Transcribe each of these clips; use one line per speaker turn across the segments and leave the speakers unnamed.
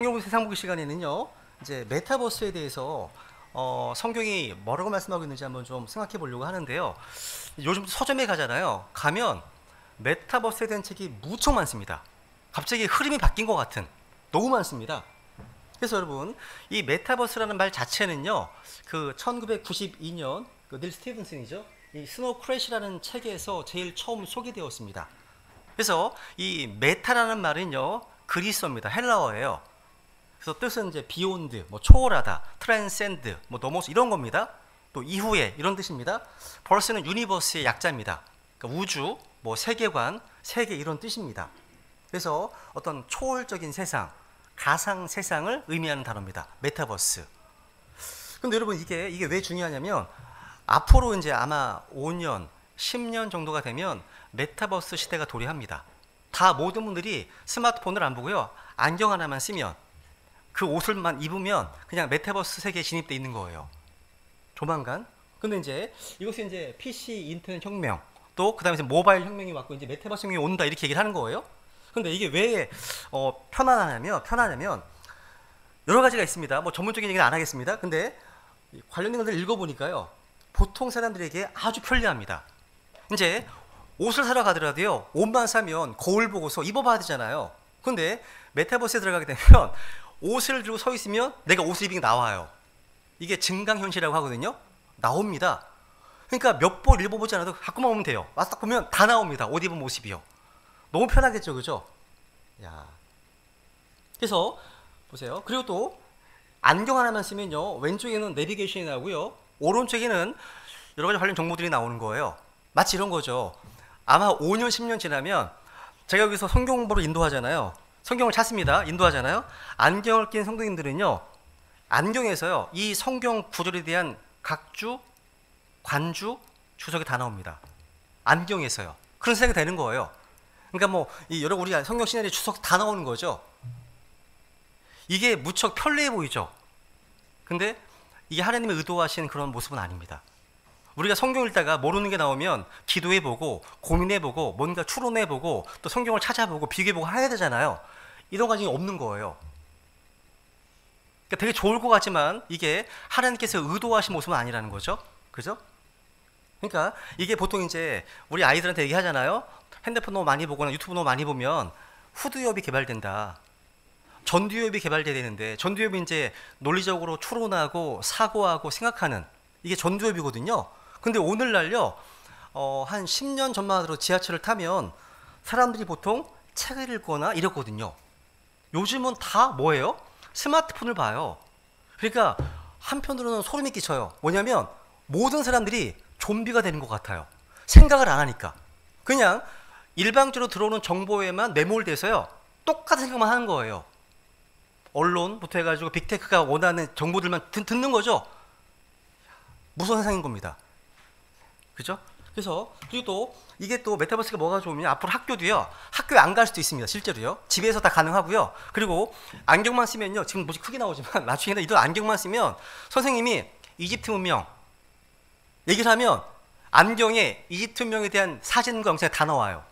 성경 세상 보기 시간에는요, 이제 메타버스에 대해서 성경이 뭐라고 말씀하고 있는지 한번 좀 생각해 보려고 하는데요. 요즘 서점에 가잖아요. 가면 메타버스에 대한 책이 무척 많습니다. 갑자기 흐름이 바뀐 것 같은, 너무 많습니다. 그래서 여러분, 이 메타버스라는 말 자체는요, 그 1992년 닐 스티븐슨이죠, 이 스노우 크래시라는 책에서 제일 처음 소개되었습니다. 그래서 이 메타라는 말은요, 그리스어입니다. 헬라어예요. 그래서 뜻은 이제 비욘드, 뭐 초월하다, 트랜센드, 뭐 넘어서 이런 겁니다. 또 이후에 이런 뜻입니다. 벌스는 유니버스의 약자입니다. 그러니까 우주, 뭐 세계관, 세계 이런 뜻입니다. 그래서 어떤 초월적인 세상, 가상 세상을 의미하는 단어입니다. 메타버스. 근데 여러분, 이게 왜 중요하냐면 앞으로 이제 아마 5년, 10년 정도가 되면 메타버스 시대가 도래합니다. 다 모든 분들이 스마트폰을 안 보고요, 안경 하나만 쓰면, 그 옷을만 입으면 그냥 메타버스 세계에 진입돼 있는 거예요. 조만간. 근데 이제 이것이 이제 PC 인터넷 혁명, 또 그다음에 이제 모바일 혁명이 왔고 이제 메타버스 혁명이 온다 이렇게 얘기를 하는 거예요. 근데 이게 왜 편하냐면 여러 가지가 있습니다. 뭐 전문적인 얘기는 안 하겠습니다. 근데 관련된 것들을 읽어보니까요, 보통 사람들에게 아주 편리합니다. 이제 옷을 사러 가더라도요, 옷만 사면 거울 보고서 입어봐야 되잖아요. 근데 메타버스에 들어가게 되면 옷을 들고 서 있으면 내가 옷을 입은 게 나와요. 이게 증강현실이라고 하거든요. 나옵니다. 그러니까 몇 번 입어보지 않아도 가끔만 오면 돼요. 와서 딱 보면 다 나옵니다. 옷 입은 모습이요. 너무 편하겠죠, 그죠? 야. 그래서 보세요. 그리고 또 안경 하나만 쓰면요, 왼쪽에는 내비게이션이 나오고요, 오른쪽에는 여러 가지 관련 정보들이 나오는 거예요. 마치 이런 거죠. 아마 5년, 10년 지나면 제가 여기서 성경 공부를 인도하잖아요. 성경을 찾습니다. 인도하잖아요. 안경을 낀 성도님들은요, 안경에서요, 이 성경 구절에 대한 각주, 관주, 주석이 다 나옵니다. 안경에서요. 그런 생각이 되는 거예요. 그러니까 뭐 여러 우리가 성경 시나리오 주석 다 나오는 거죠. 이게 무척 편리해 보이죠. 근데 이게 하나님이 의도하신 그런 모습은 아닙니다. 우리가 성경 읽다가 모르는 게 나오면 기도해보고 고민해보고 뭔가 추론해보고 또 성경을 찾아보고 비교해보고 해야 되잖아요. 이런 과정이 없는 거예요. 그러니까 되게 좋을 것 같지만 이게 하나님께서 의도하신 모습은 아니라는 거죠. 그죠? 그러니까 이게 보통 이제 우리 아이들한테 얘기하잖아요. 핸드폰 너무 많이 보거나 유튜브 너무 많이 보면 후두엽이 개발된다. 전두엽이 개발돼야 되는데, 전두엽이 이제 논리적으로 추론하고 사고하고 생각하는, 이게 전두엽이거든요. 근데 오늘날요, 한 10년 전만 하더라도 지하철을 타면 사람들이 보통 책을 읽거나 이랬거든요. 요즘은 다 뭐예요? 스마트폰을 봐요. 그러니까 한편으로는 소름이 끼쳐요. 뭐냐면 모든 사람들이 좀비가 되는 것 같아요. 생각을 안 하니까. 그냥 일방적으로 들어오는 정보에만 매몰돼서요, 똑같은 생각만 하는 거예요. 언론부터 해가지고 빅테크가 원하는 정보들만 듣는 거죠. 무서운 세상인 겁니다. 그죠? 그래서 그리고 또 이게 또 메타버스가 뭐가 좋으면 앞으로 학교도요, 학교에 안 갈 수도 있습니다. 실제로요. 집에서 다 가능하고요. 그리고 안경만 쓰면요, 지금 뭐지 크게 나오지만 나중에는 이런 안경만 쓰면 선생님이 이집트 문명 얘기를 하면 안경에 이집트 문명에 대한 사진과 영상이 다 나와요.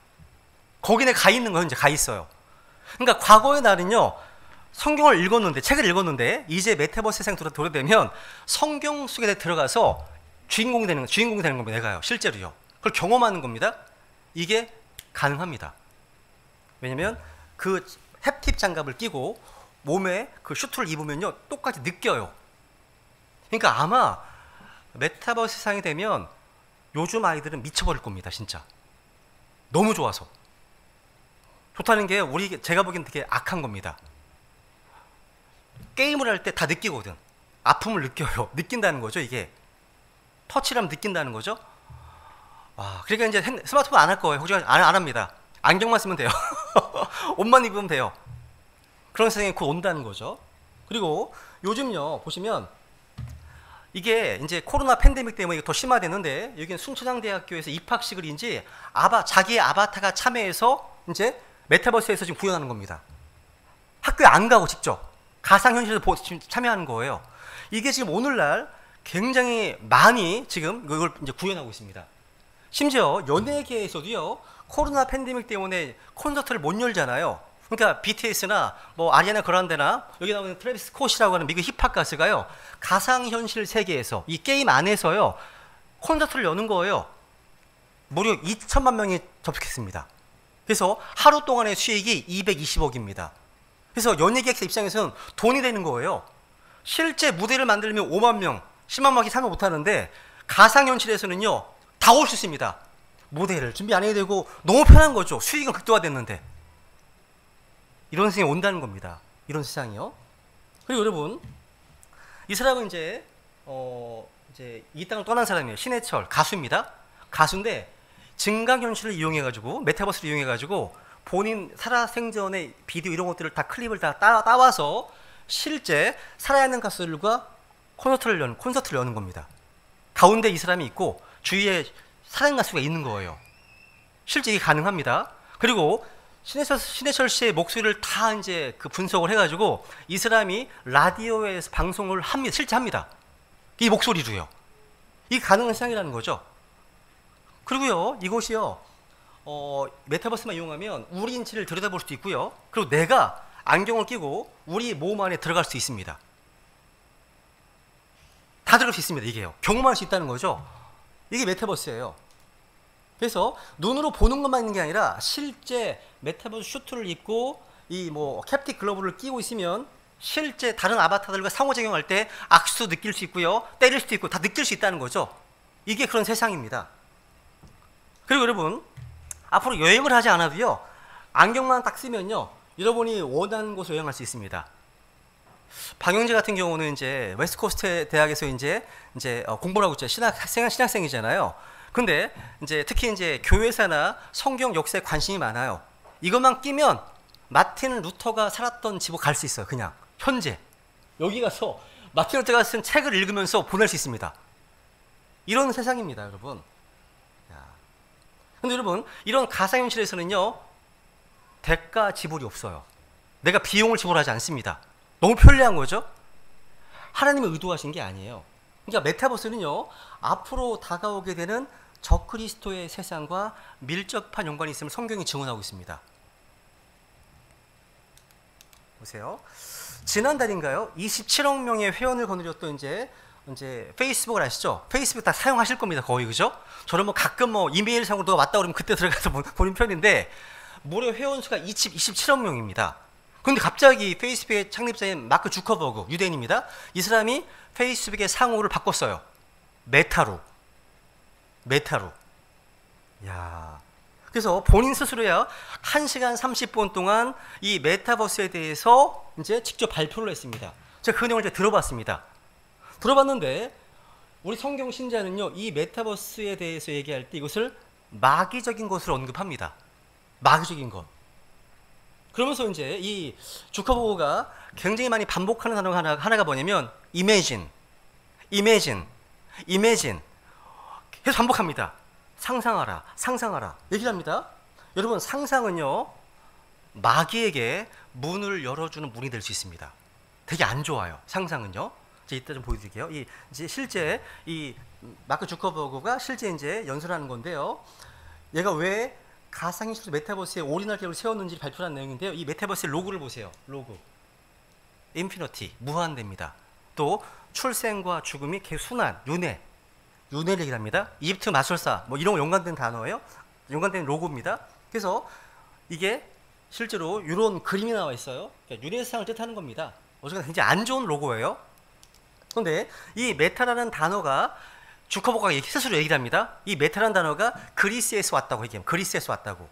거기에 가 있는 거예요. 이제 가 있어요. 그러니까 과거의 날은요, 성경을 읽었는데, 책을 읽었는데, 이제 메타버스 세상 도래되면 성경 속에 들어가서 주인공이 되는 겁니다. 내가요. 실제로요. 그걸 경험하는 겁니다. 이게 가능합니다. 왜냐면 그 햅틱 장갑을 끼고 몸에 그 슈트를 입으면요, 똑같이 느껴요. 그러니까 아마 메타버스 세상이 되면 요즘 아이들은 미쳐버릴 겁니다. 진짜. 너무 좋아서. 좋다는 게 제가 보기엔 되게 악한 겁니다. 게임을 할 때 다 느끼거든. 아픔을 느껴요. 느낀다는 거죠, 이게. 터치를 하면 느낀다는 거죠. 와, 그러니까 이제 스마트폰 안 할 거예요. 걱정 안 합니다. 안경만 쓰면 돼요. 옷만 입으면 돼요. 그런 세상이 곧 온다는 거죠. 그리고 요즘요, 보시면 이게 이제 코로나 팬데믹 때문에 더 심화되는데, 여기는 순천향대학교에서 입학식을인지 자기의 아바타가 참여해서 이제 메타버스에서 지금 구현하는 겁니다. 학교에 안 가고 직접 가상현실에서 참여하는 거예요. 이게 지금 오늘날 굉장히 많이 지금 이걸 이제 구현하고 있습니다. 심지어 연예계에서도요, 코로나 팬데믹 때문에 콘서트를 못 열잖아요. 그러니까 BTS나 뭐 아리아나 그란데나 여기 나오는 트래비스 스콧이라고 하는 미국 힙합 가수가요, 가상현실 세계에서 이 게임 안에서요 콘서트를 여는 거예요. 무려 2천만 명이 접속했습니다. 그래서 하루 동안의 수익이 220억입니다. 그래서 연예계획사 입장에서는 돈이 되는 거예요. 실제 무대를 만들면 5만 명, 10만 명이 참여 못하는데 가상현실에서는요 다 올 수 있습니다. 무대를 준비 안 해야 되고 너무 편한 거죠. 수익은 극도화됐는데. 이런 세상이 온다는 겁니다. 이런 세상이요. 그리고 여러분, 이 사람은 이제 이 땅을 떠난 사람이에요. 신해철 가수입니다. 가수인데 증강현실을 이용해가지고, 메타버스를 이용해가지고 본인 살아생전의 비디오 이런 것들을 다 클립을 다 따와서 실제 살아있는 가수들과 콘서트를 여는 겁니다. 가운데 이 사람이 있고 주위에 살아있는 가수가 있는 거예요. 실제 이게 가능합니다. 그리고 신해철 씨의 목소리를 다 이제 그 분석을 해가지고 이 사람이 라디오에서 방송을 합니다. 실제 합니다. 이 목소리로요. 이게 가능한 세상이라는 거죠. 그리고요, 이곳이요, 메타버스만 이용하면 우리 인체를 들여다볼 수도 있고요. 그리고 내가 안경을 끼고 우리 몸 안에 들어갈 수 있습니다. 다 들어갈 수 있습니다. 이게요. 경험할 수 있다는 거죠. 이게 메타버스예요. 그래서 눈으로 보는 것만 있는 게 아니라 실제 메타버스 슈트를 입고 이 뭐 캡틱 글러브를 끼고 있으면 실제 다른 아바타들과 상호작용할 때 악수도 느낄 수 있고요, 때릴 수도 있고 다 느낄 수 있다는 거죠. 이게 그런 세상입니다. 그리고 여러분, 앞으로 여행을 하지 않아도요 안경만 딱 쓰면요 여러분이 원하는 곳을 여행할 수 있습니다. 박영재 같은 경우는 이제 웨스트코스트 대학에서 이제 공부를 하고 있죠. 신학생이잖아요. 근데 이제 특히 이제 교회사나 성경 역사에 관심이 많아요. 이것만 끼면 마틴 루터가 살았던 집으로 갈 수 있어요. 그냥 현재 여기 가서 마틴 루터가 쓴 책을 읽으면서 보낼 수 있습니다. 이런 세상입니다, 여러분. 근데 여러분, 이런 가상현실에서는요 대가 지불이 없어요. 내가 비용을 지불하지 않습니다. 너무 편리한 거죠. 하나님이 의도하신 게 아니에요. 그러니까 메타버스는요 앞으로 다가오게 되는 적그리스도의 세상과 밀접한 연관이 있음을 성경이 증언하고 있습니다. 보세요. 지난달인가요? 27억 명의 회원을 거느렸던 이제 페이스북을 아시죠? 페이스북 다 사용하실 겁니다, 거의. 그죠? 저는 뭐 가끔 뭐 이메일상으로 누가 왔다 그러면 그때 들어가서 보는 편인데 무려 회원 수가 27억 명입니다. 그런데 갑자기 페이스북의 창립자인 마크 주커버그, 유대인입니다. 이 사람이 페이스북의 상호를 바꿨어요. 메타로. 야. 그래서 본인 스스로야 1시간 30분 동안 이 메타버스에 대해서 이제 직접 발표를 했습니다. 제가 그 내용을 이제 들어봤습니다. 들어봤는데 우리 성경 신자는요 이 메타버스에 대해서 얘기할 때 이것을 마귀적인 것을 언급합니다. 마귀적인 것. 그러면서 이제 이 주커버그가 굉장히 많이 반복하는 단어가 하나가 뭐냐면 imagine. 계속 반복합니다. 상상하라 얘기를 합니다. 여러분, 상상은요 마귀에게 문을 열어주는 문이 될 수 있습니다. 되게 안 좋아요, 상상은요. 제가 이따 좀 보여드릴게요. 이제 실제 이 마크 주커버그가 실제 이제 연설하는 건데요. 얘가 왜 가상현실 메타버스에 올인할 계획을 세웠는지 발표한 내용인데요. 이 메타버스의 로고를 보세요. 로고. 인피니티, 무한대입니다. 또 출생과 죽음이 계속 순환, 윤회를 얘기를 합니다. 이집트 마술사, 뭐 이런 거 연관된 단어예요. 연관된 로고입니다. 그래서 이게 실제로 이런 그림이 나와 있어요. 그러니까 윤회 세상을 뜻하는 겁니다. 어쨌든 굉장히 안 좋은 로고예요. 그런데 이 메타라는 단어가 주커버그가 스스로 얘기를 합니다. 이 메타라는 단어가 그리스에서 왔다고 얘기해요. 그리스에서 왔다고.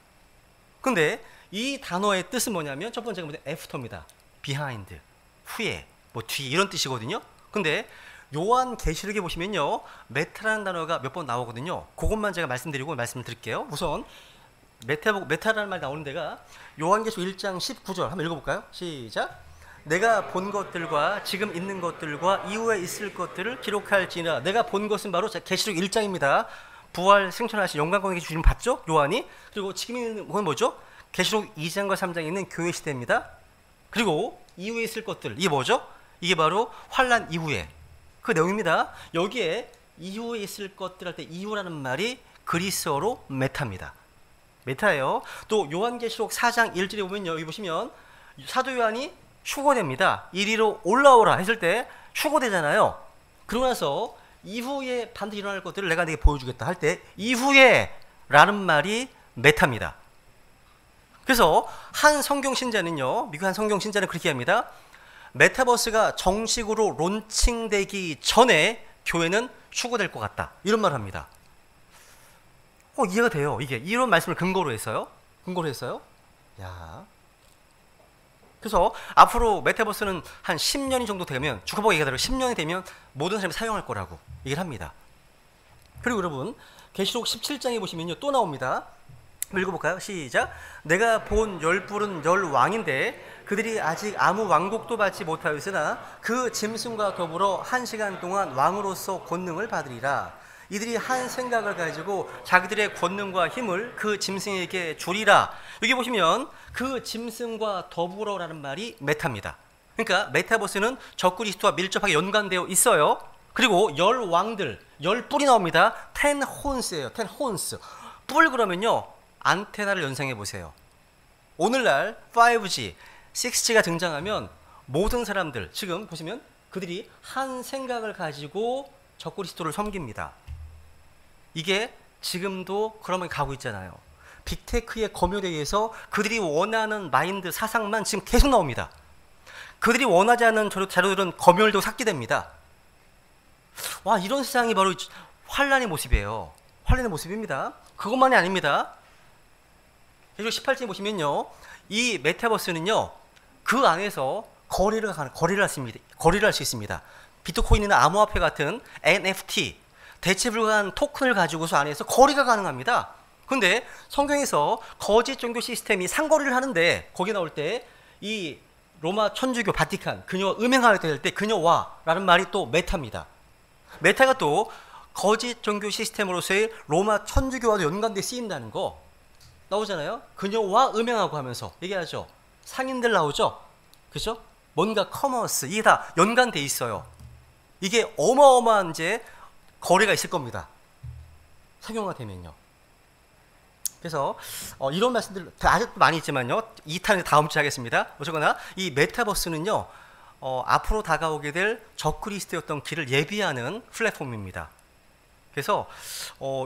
근데 이 단어의 뜻은 뭐냐면 첫 번째가 애프터입니다. 비하인드, 후에, 뭐 뒤 이런 뜻이거든요. 근데 요한 계시록에 보시면요 메타라는 단어가 몇 번 나오거든요. 그것만 제가 말씀드리고 말씀을 드릴게요. 우선 메타라는 말 나오는 데가 요한계시록 1장 19절 한번 읽어볼까요? 시작. 내가 본 것들과 지금 있는 것들과 이후에 있을 것들을 기록할지니라. 내가 본 것은 바로 계시록 1장입니다. 부활 생존하신 영광권에 주님 봤죠? 요한이. 그리고 지금 있는 건 뭐죠? 계시록 2장과 3장에 있는 교회 시대입니다. 그리고 이후에 있을 것들, 이게 뭐죠? 이게 바로 환난 이후에 그 내용입니다. 여기에 이후에 있을 것들 할 때 이후라는 말이 그리스어로 메타입니다. 메타예요. 또 요한계시록 4장 1절에 보면요, 여기 보시면 사도 요한이 휴거됩니다. 이리로 올라오라 했을 때 휴거되잖아요. 그러고 나서 이후에 반드시 일어날 것들을 내가 네게 보여주겠다 할 때 이후에 라는 말이 메타입니다. 그래서 한 성경 신자는요, 미국 한 성경 신자는 그렇게 합니다. 메타버스가 정식으로 론칭되기 전에 교회는 휴거될 것 같다, 이런 말을 합니다. 이해가 돼요. 이게 이런 말씀을 근거로 했어요. 야. 그래서 앞으로 메타버스는 한 10년이 정도 되면, 주커버그 얘기가 대로 10년이 되면 모든 사람이 사용할 거라고 얘기를 합니다. 그리고 여러분, 계시록 17장에 보시면요, 또 나옵니다. 읽어볼까요? 시작. 내가 본 열불은 열 왕인데 그들이 아직 아무 왕국도 받지 못하였으나 그 짐승과 더불어 1시간 동안 왕으로서 권능을 받으리라. 이들이 한 생각을 가지고 자기들의 권능과 힘을 그 짐승에게 주리라. 여기 보시면 그 짐승과 더불어라는 말이 메타입니다. 그러니까 메타버스는 적그리스도와 밀접하게 연관되어 있어요. 그리고 열 왕들, 열 뿔이 나옵니다. 10 horns예요. 10 horns. 뿔 그러면요, 안테나를 연상해 보세요. 오늘날 5G, 6G가 등장하면 모든 사람들, 지금 보시면 그들이 한 생각을 가지고 적그리스도를 섬깁니다. 이게 지금도 그러면 가고 있잖아요. 빅테크의 검열에 의해서 그들이 원하는 마인드, 사상만 지금 계속 나옵니다. 그들이 원하지 않는 자료들은 검열도 삭제됩니다. 와, 이런 세상이 바로 환란의 모습이에요. 환란의 모습입니다. 그것만이 아닙니다. 계속 18절 보시면요, 이 메타버스는요, 그 안에서 거래를 할 수 있습니다. 비트코인이나 암호화폐 같은 NFT, 대체 불가한 토큰을 가지고서 안에서 거래가 가능합니다. 근데 성경에서 거짓 종교 시스템이 상거래를 하는데 거기 나올 때 이 로마 천주교 바티칸, 그녀와 음행할 때 할 때 그녀와 라는 말이 또 메타입니다. 메타가 또 거짓 종교 시스템으로서의 로마 천주교와도 연관돼 쓰인다는 거 나오잖아요. 그녀와 음행하고 하면서 얘기하죠. 상인들 나오죠. 그죠? 뭔가 커머스, 이게 다 연관돼 있어요. 이게 어마어마한 이제 거래가 있을 겁니다. 상용화되면요. 그래서 이런 말씀들 아직도 많이 있지만요, 2탄은 다음 주에 하겠습니다. 어쨌거나 이 메타버스는요, 앞으로 다가오게 될 적그리스도의 어떤 길을 예비하는 플랫폼입니다. 그래서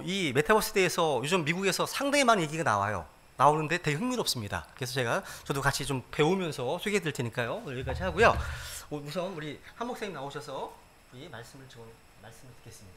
이 메타버스에 대해서 요즘 미국에서 상당히 많은 얘기가 나오는데 되게 흥미롭습니다. 그래서 저도 같이 좀 배우면서 소개해 드릴 테니까요. 오늘 여기까지 하고요. 우선 우리 한 목사님 나오셔서 이 말씀을 듣겠습니다.